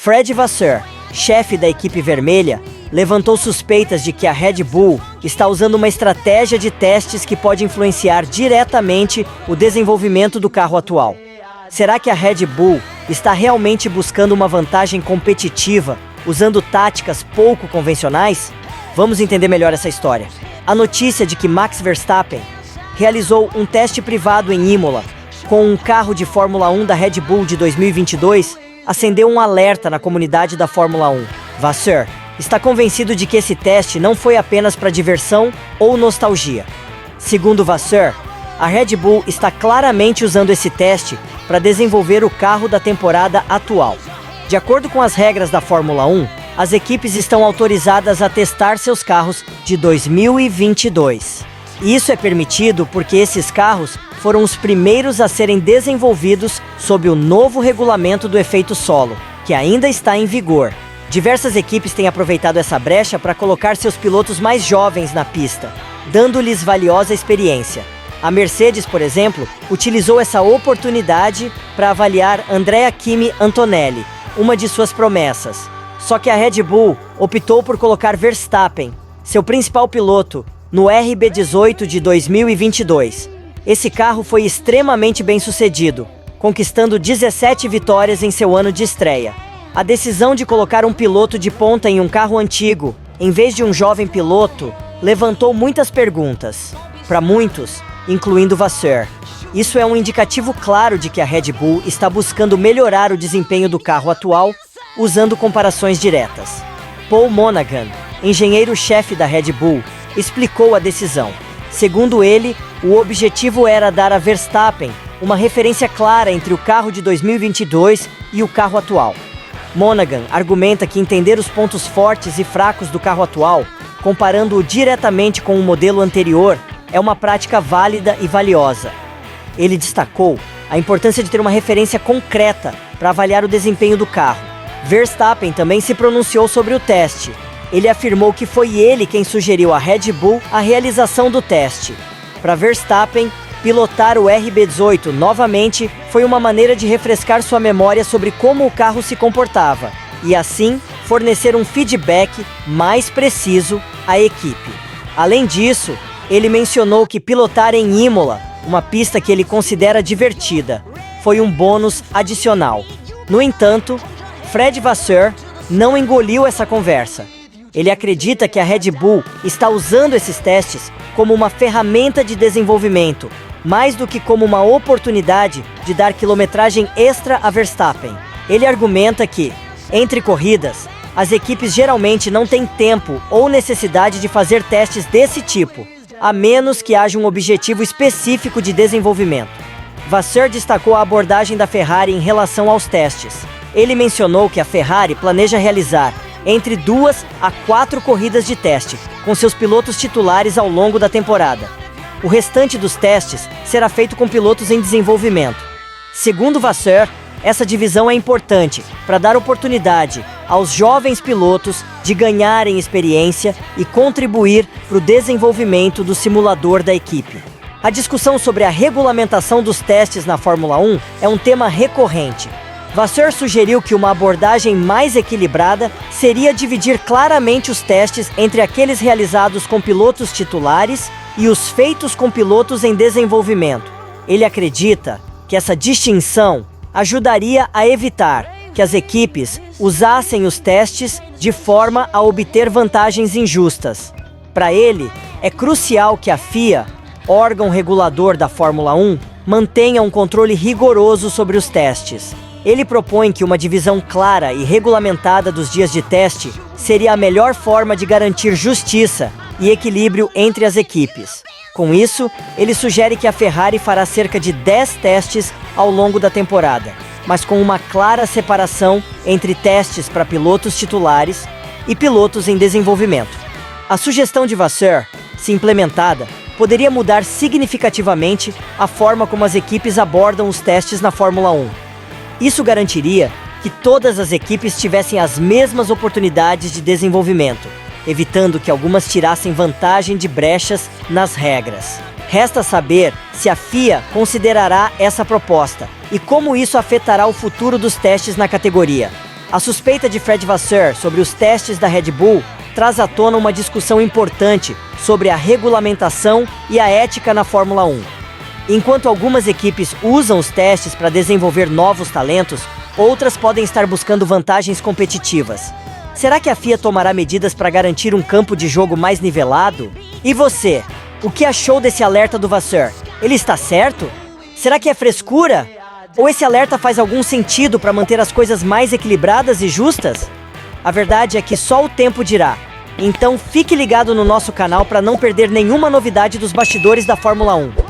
Fred Vasseur, chefe da equipe vermelha, levantou suspeitas de que a Red Bull está usando uma estratégia de testes que pode influenciar diretamente o desenvolvimento do carro atual. Será que a Red Bull está realmente buscando uma vantagem competitiva, usando táticas pouco convencionais? Vamos entender melhor essa história. A notícia de que Max Verstappen realizou um teste privado em Imola com um carro de Fórmula 1 da Red Bull de 2022 acendeu um alerta na comunidade da Fórmula 1. Vasseur está convencido de que esse teste não foi apenas para diversão ou nostalgia. Segundo Vasseur, a Red Bull está claramente usando esse teste para desenvolver o carro da temporada atual. De acordo com as regras da Fórmula 1, as equipes estão autorizadas a testar seus carros de 2022. Isso é permitido porque esses carros foram os primeiros a serem desenvolvidos sob o novo regulamento do efeito solo, que ainda está em vigor. Diversas equipes têm aproveitado essa brecha para colocar seus pilotos mais jovens na pista, dando-lhes valiosa experiência. A Mercedes, por exemplo, utilizou essa oportunidade para avaliar Andrea Kimi Antonelli, uma de suas promessas. Só que a Red Bull optou por colocar Verstappen, seu principal piloto, no RB18 de 2022. Esse carro foi extremamente bem sucedido, conquistando 17 vitórias em seu ano de estreia. A decisão de colocar um piloto de ponta em um carro antigo, em vez de um jovem piloto, levantou muitas perguntas. Para muitos, incluindo Vasseur, isso é um indicativo claro de que a Red Bull está buscando melhorar o desempenho do carro atual, usando comparações diretas. Paul Monaghan, engenheiro-chefe da Red Bull, explicou a decisão. Segundo ele, o objetivo era dar a Verstappen uma referência clara entre o carro de 2022 e o carro atual. Monaghan argumenta que entender os pontos fortes e fracos do carro atual, comparando-o diretamente com o modelo anterior, é uma prática válida e valiosa. Ele destacou a importância de ter uma referência concreta para avaliar o desempenho do carro. Verstappen também se pronunciou sobre o teste. Ele afirmou que foi ele quem sugeriu à Red Bull a realização do teste. Para Verstappen, pilotar o RB18 novamente foi uma maneira de refrescar sua memória sobre como o carro se comportava e, assim, fornecer um feedback mais preciso à equipe. Além disso, ele mencionou que pilotar em Imola, uma pista que ele considera divertida, foi um bônus adicional. No entanto, Fred Vasseur não engoliu essa conversa. Ele acredita que a Red Bull está usando esses testes como uma ferramenta de desenvolvimento, mais do que como uma oportunidade de dar quilometragem extra a Verstappen. Ele argumenta que, entre corridas, as equipes geralmente não têm tempo ou necessidade de fazer testes desse tipo, a menos que haja um objetivo específico de desenvolvimento. Vasseur destacou a abordagem da Ferrari em relação aos testes. Ele mencionou que a Ferrari planeja realizar entre 2 a 4 corridas de teste, com seus pilotos titulares ao longo da temporada. O restante dos testes será feito com pilotos em desenvolvimento. Segundo Vasseur, essa divisão é importante para dar oportunidade aos jovens pilotos de ganharem experiência e contribuir para o desenvolvimento do simulador da equipe. A discussão sobre a regulamentação dos testes na Fórmula 1 é um tema recorrente. Vasseur sugeriu que uma abordagem mais equilibrada seria dividir claramente os testes entre aqueles realizados com pilotos titulares e os feitos com pilotos em desenvolvimento. Ele acredita que essa distinção ajudaria a evitar que as equipes usassem os testes de forma a obter vantagens injustas. Para ele, é crucial que a FIA, órgão regulador da Fórmula 1, mantenha um controle rigoroso sobre os testes. Ele propõe que uma divisão clara e regulamentada dos dias de teste seria a melhor forma de garantir justiça e equilíbrio entre as equipes. Com isso, ele sugere que a Ferrari fará cerca de 10 testes ao longo da temporada, mas com uma clara separação entre testes para pilotos titulares e pilotos em desenvolvimento. A sugestão de Vasseur, se implementada, poderia mudar significativamente a forma como as equipes abordam os testes na Fórmula 1. Isso garantiria que todas as equipes tivessem as mesmas oportunidades de desenvolvimento, evitando que algumas tirassem vantagem de brechas nas regras. Resta saber se a FIA considerará essa proposta e como isso afetará o futuro dos testes na categoria. A suspeita de Fred Vasseur sobre os testes da Red Bull traz à tona uma discussão importante sobre a regulamentação e a ética na Fórmula 1. Enquanto algumas equipes usam os testes para desenvolver novos talentos, outras podem estar buscando vantagens competitivas. Será que a FIA tomará medidas para garantir um campo de jogo mais nivelado? E você? O que achou desse alerta do Vasseur? Ele está certo? Será que é frescura? Ou esse alerta faz algum sentido para manter as coisas mais equilibradas e justas? A verdade é que só o tempo dirá. Então fique ligado no nosso canal para não perder nenhuma novidade dos bastidores da Fórmula 1.